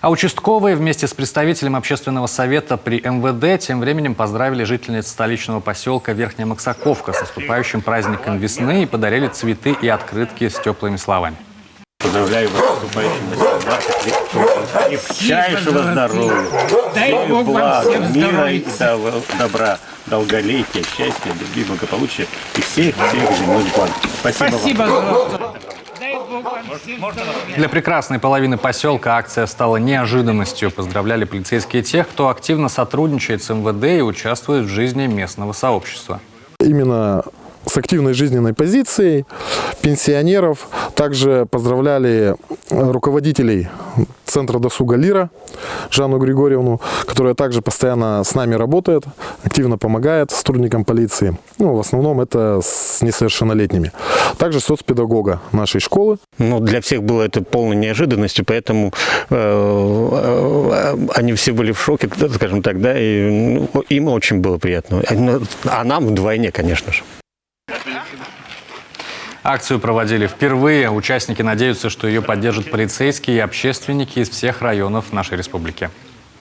А участковые вместе с представителем общественного совета при МВД тем временем поздравили жительниц столичного поселка Верхняя Максаковка с наступающим праздником весны и подарили цветы и открытки с теплыми словами. Поздравляю вас с наступающим крепчайшего здоровья, всех благ, мира и добра, долголетия, счастья, любви, благополучия и всех земных благ. Спасибо вам. Для прекрасной половины поселка акция стала неожиданностью. Поздравляли полицейские тех, кто активно сотрудничает с МВД и участвует в жизни местного сообщества. Именно с активной жизненной позицией пенсионеров. Также поздравляли руководителей Центра досуга «Лира» Жанну Григорьевну, которая также постоянно с нами работает, активно помогает сотрудникам полиции. Ну, в основном это с несовершеннолетними. Также соцпедагога нашей школы. Ну, для всех было это полной неожиданностью, поэтому они все были в шоке, скажем так, да, и им очень было приятно. А нам вдвойне, конечно же. Акцию проводили впервые. Участники надеются, что ее поддержат полицейские и общественники из всех районов нашей республики.